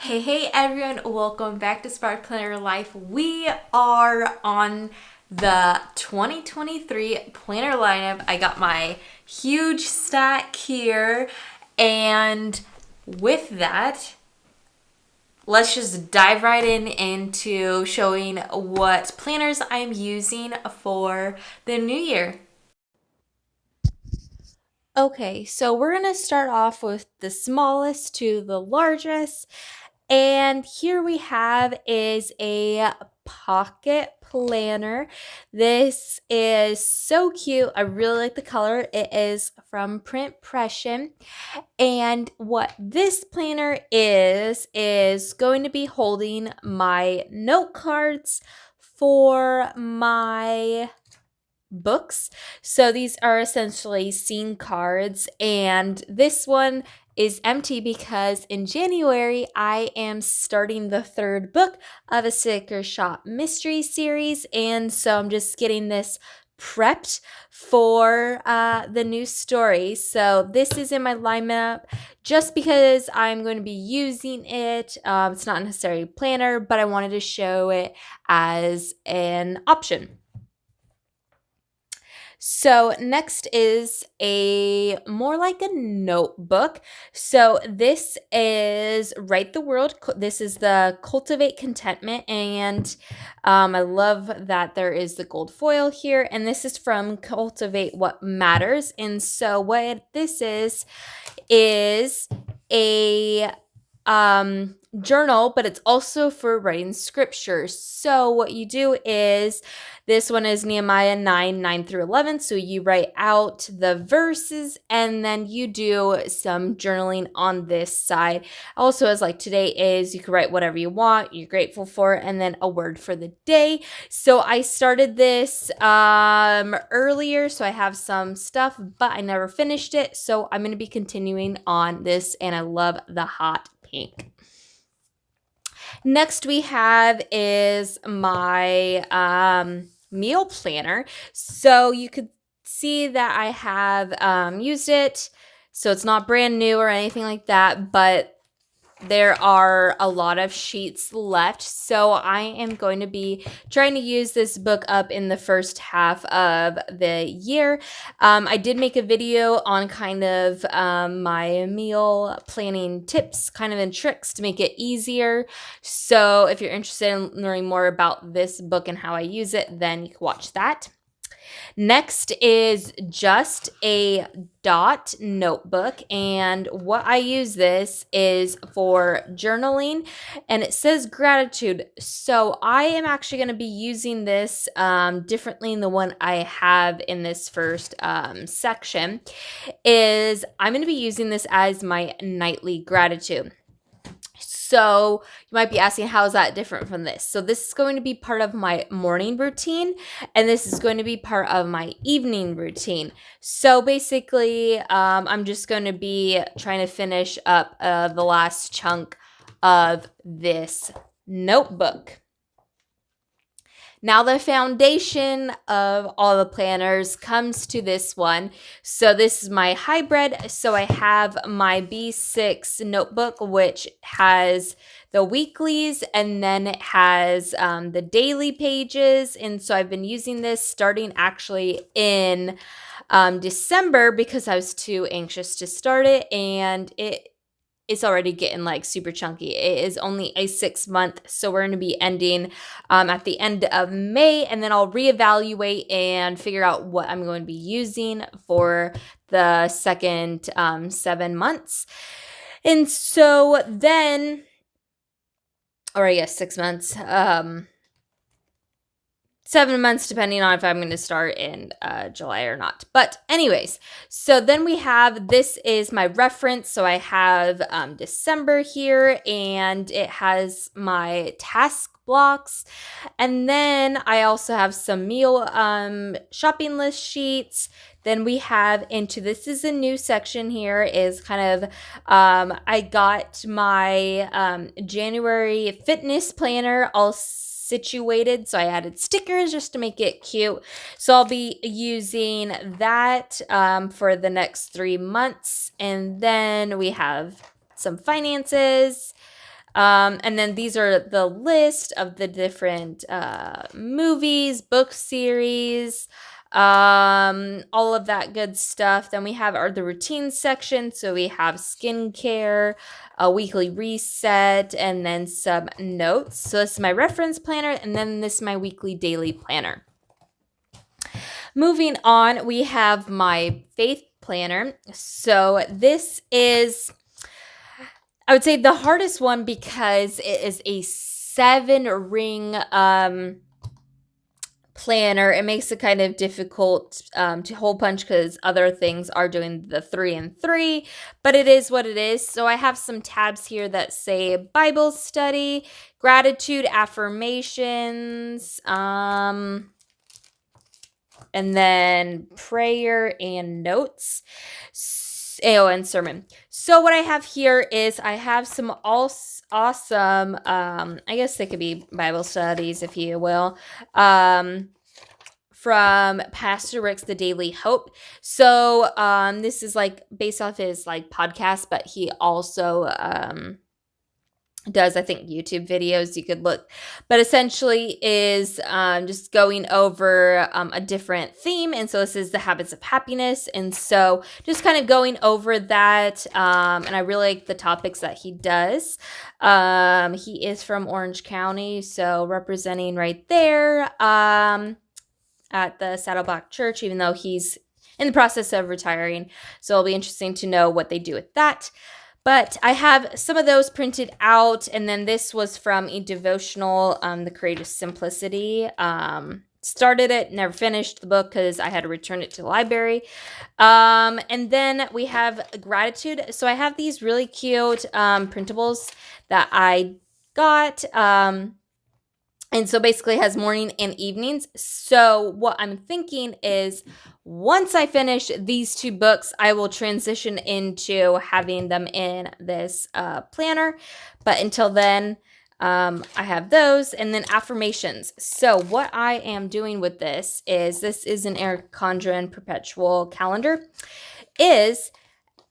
Hey everyone, welcome back to Spark Planner Life. We are on the 2023 planner lineup. I got my huge stack here, and with that, let's just dive right into showing what planners I'm using for the new year. Okay, so we're going to start off with the smallest to the largest. And here we have is a pocket planner. This is so cute. I really like the color. It is from Pression. And what this planner is going to be holding my note cards for my books. So these are essentially scene cards, and this one is empty because in January I am starting the third book of a Sticker Shop mystery series, and so I'm just getting this prepped for the new story. So this is in my lineup just because I'm going to be using it. It's not necessarily a planner, but I wanted to show it as an option. So next is a more like a notebook. So this is Write the World. This is the Cultivate Contentment, and I love that there is the gold foil here. And this is from Cultivate What Matters. And so what this is a journal, but it's also for writing scriptures. So what you do is, this one is Nehemiah 9 through 11. So you write out the verses and then you do some journaling on this side. Also, as like today is, you can write whatever you want, you're grateful for, and then a word for the day. So I started this earlier, so I have some stuff, but I never finished it. So I'm going to be continuing on this, and I love the hot pink. Next we have is my meal planner. So you could see that I have used it. So it's not brand new or anything like that, but there are a lot of sheets left. So I am going to be trying to use this book up in the first half of the year. I did make a video on kind of my meal planning tips, kind of and tricks to make it easier. So if you're interested in learning more about this book and how I use it, then you can watch that. Next is just a dot notebook, and what I use this is for journaling, and it says gratitude. So I am actually going to be using this differently than the one I have in this first section. Is I'm going to be using this as my nightly gratitude. So you might be asking, how is that different from this? So this is going to be part of my morning routine, and this is going to be part of my evening routine. So basically, I'm just going to be trying to finish up the last chunk of this notebook. Now the foundation of all the planners comes to this one. So this is my hybrid. So I have my B6 notebook, which has the weeklies, and then it has the daily pages. And so I've been using this starting actually in December because I was too anxious to start it, and it's already getting like super chunky. It is only a 6-month, so we're going to be ending at the end of May, and then I'll reevaluate and figure out what I'm going to be using for the second 7 months. And so then, or I guess 6 months, 7 months, depending on if I'm going to start in July or not. But anyways, so then we have, this is my reference. So I have December here, and it has my task blocks. And then I also have some meal shopping list sheets. Then we have into, this is a new section here, is kind of, I got my January fitness planner all situated, so I added stickers just to make it cute. So I'll be using that for the next 3 months. And then we have some finances, And then these are the list of the different movies, book series, all of that good stuff. Then we have the routine section. So we have skincare, a weekly reset, and then some notes. So this is my reference planner, and then this is my weekly daily planner. Moving on, we have my faith planner. So this is, I would say, the hardest one because it is a 7-ring planner. It makes it kind of difficult to hole punch because other things are doing the 3 and 3, but it is what it is. So I have some tabs here that say Bible study, gratitude, affirmations, and then prayer and notes. And sermon. So what I have here is I have some awesome, I guess they could be Bible studies, if you will, from Pastor Rick's The Daily Hope. So this is like based off his like podcast, but he also does, I think, YouTube videos. You could look, but essentially is just going over a different theme. And so this is the habits of happiness, and so just kind of going over that, and I really like the topics that he does. He is from Orange County, so representing right there at the Saddleback Church, even though he's in the process of retiring. So it'll be interesting to know what they do with that. But I have some of those printed out, and then this was from a devotional, The Courageous Simplicity. Started it, never finished the book because I had to return it to the library. And then we have gratitude. So I have these really cute printables that I got. And so basically it has morning and evenings. So what I'm thinking is once I finish these 2 books, I will transition into having them in this planner. But until then, I have those. And then affirmations. So what I am doing with this is an Erin Condren perpetual calendar, is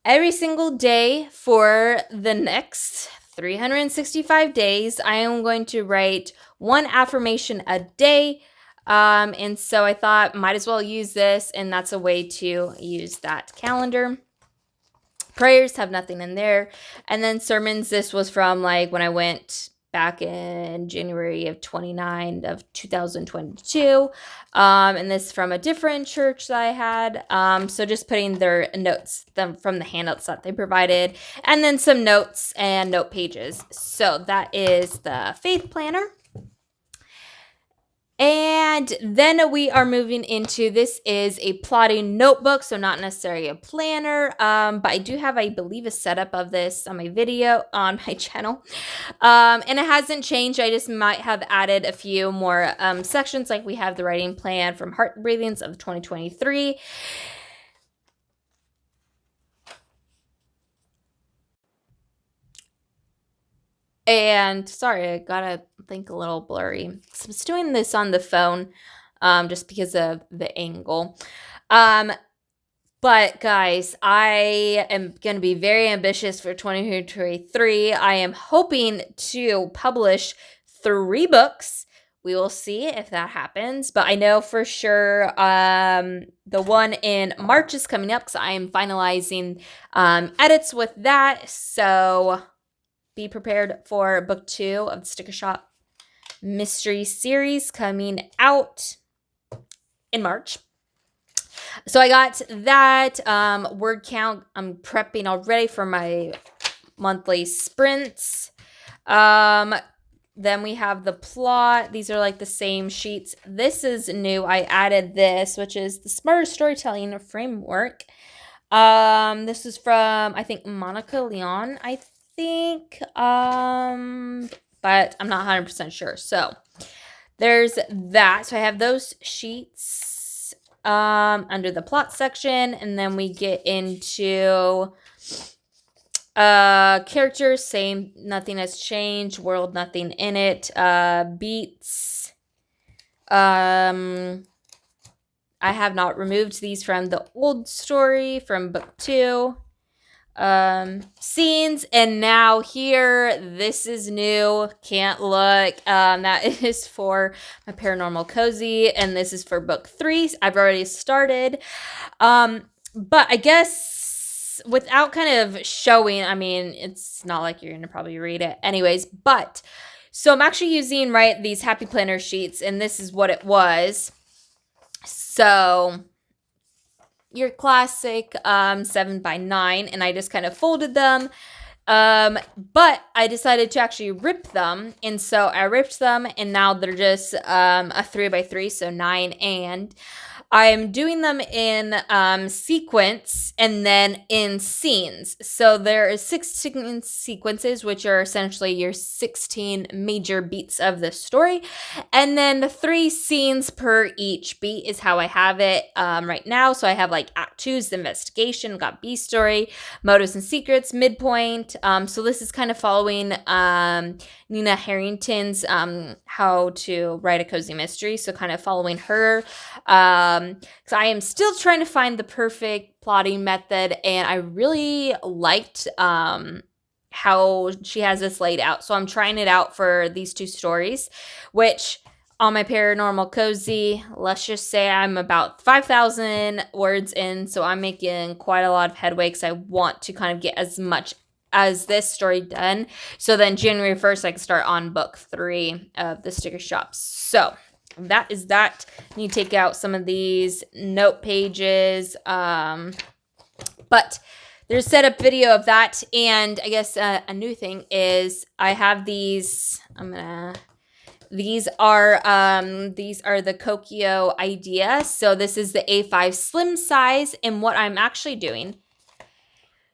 every single day for the next 365 days, I am going to write 1 affirmation a day. And so I thought might as well use this, and that's a way to use that calendar. Prayers have nothing in there. And then sermons, this was from like when I went back in January of 2022. And this from a different church that I had. So just putting their notes from the handouts that they provided, and then some notes and note pages. So that is the faith planner. And then we are moving into, this is a plotting notebook, so not necessarily a planner, but I do have, I believe, a setup of this on my video on my channel, and it hasn't changed. I just might have added a few more sections, like we have the writing plan from Heart Breathings of 2023. And sorry, I gotta think a little blurry. So I was doing this on the phone just because of the angle. But guys, I am going to be very ambitious for 2023. I am hoping to publish 3 books. We will see if that happens. But I know for sure the one in March is coming up because I am finalizing edits with that. So be prepared for book 2 of the Sticker Shop mystery series coming out in March. So I got that word count. I'm prepping already for my monthly sprints. Then we have the plot. These are like the same sheets. This is new. I added this, which is the Smarter Storytelling Framework. This is from, I think, Monica Leon, I think. But I'm not 100% sure. So there's that. So I have those sheets under the plot section, and then we get into characters. Same, nothing has changed. World, nothing in it. Beats. I have not removed these from the old story from book 2. scenes. And now here, this is new. Can't look. That is for my Paranormal Cozy, and this is for book 3. I've already started. But I guess without kind of showing, I mean, it's not like you're going to probably read it anyways, but so I'm actually using, right, these Happy Planner sheets, and this is what it was. So your classic 7x9, and I just kind of folded them. But I decided to actually rip them, and so I ripped them, and now they're just a 3x3, so 9, and I'm doing them in sequence and then in scenes. So there is 16 sequences, which are essentially your 16 major beats of the story. And then 3 scenes per each beat is how I have it right now. So I have like Act 2's the investigation, got B story, motives and secrets, midpoint. So this is kind of following Nina Harrington's How to Write a Cozy Mystery. So kind of following her. Because I am still trying to find the perfect plotting method, and I really liked how she has this laid out. So I'm trying it out for these 2 stories, which on my Paranormal Cozy, let's just say I'm about 5,000 words in, so I'm making quite a lot of headway because I want to kind of get as much as this story done. So then January 1st, I can start on book 3 of the sticker shop. So that is that. I need to take out some of these note pages. But there's a setup video of that. And I guess a new thing is I have these. These are the Kokio Idea. So this is the A5 slim size. And what I'm actually doing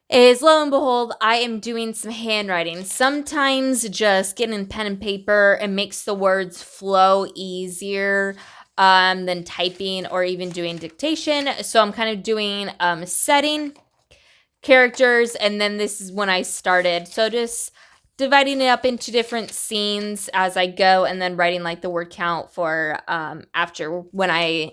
is, lo and behold, I am doing some handwriting. Sometimes just getting pen and paper, it makes the words flow easier than typing or even doing dictation. So I'm kind of doing setting, characters, and then this is when I started. So just dividing it up into different scenes as I go, and then writing like the word count for after when I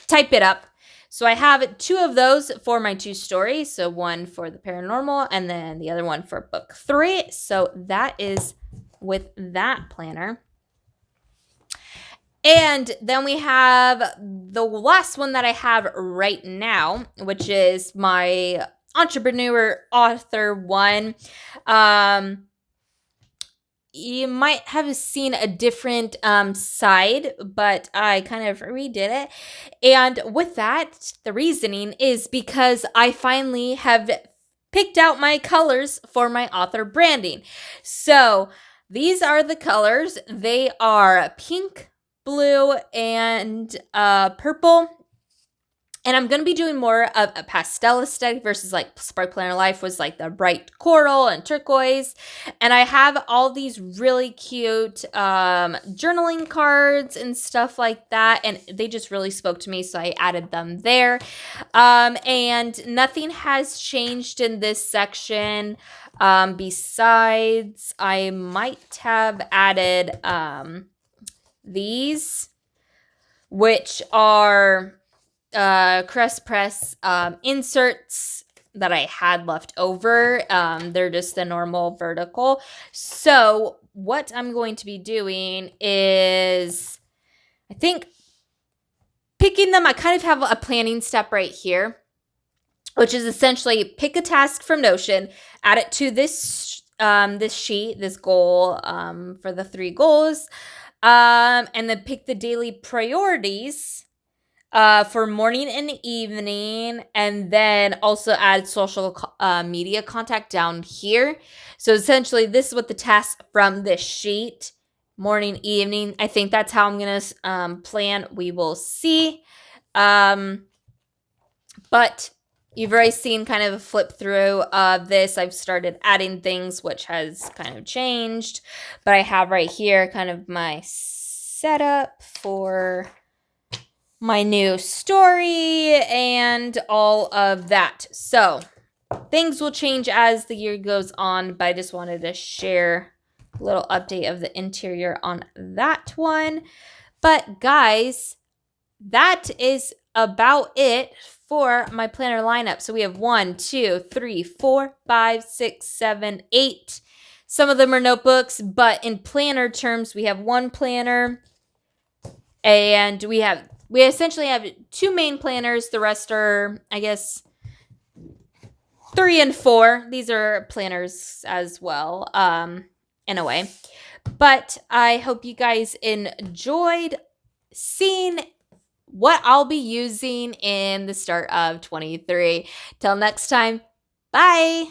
type it up. So I have 2 of those for my 2 stories. So one for the paranormal and then the other one for book 3. So that is with that planner. And then we have the last one that I have right now, which is my entrepreneur author one. You might have seen a different side, but I kind of redid it. And with that, the reasoning is because I finally have picked out my colors for my author branding. So these are the colors. They are pink, blue, and purple. And I'm going to be doing more of a pastel aesthetic versus like Spark Planner Life was like the bright coral and turquoise. And I have all these really cute journaling cards and stuff like that. And they just really spoke to me, so I added them there. And nothing has changed in this section. Besides, I might have added these, which are Crest Press inserts that I had left over. They're just the normal vertical. So what I'm going to be doing is, I think, picking them. I kind of have a planning step right here, which is essentially pick a task from Notion, add it to this sheet, this goal for the 3 goals, and then pick the daily priorities for morning and evening, and then also add social media contact down here. So essentially, this is what the task from this sheet, morning, evening. I think that's how I'm going to plan. We will see. But you've already seen kind of a flip through of this. I've started adding things, which has kind of changed. But I have right here kind of my setup for my new story and all of that. So things will change as the year goes on, but I just wanted to share a little update of the interior on that one. But guys, that is about it for my planner lineup. So we have 1, 2, 3, 4, 5, 6, 7, 8. Some of them are notebooks, but in planner terms, we have one planner, and we essentially have 2 main planners. The rest are, I guess, 3 and 4. These are planners as well, in a way. But I hope you guys enjoyed seeing what I'll be using in the start of 23. Till next time, bye.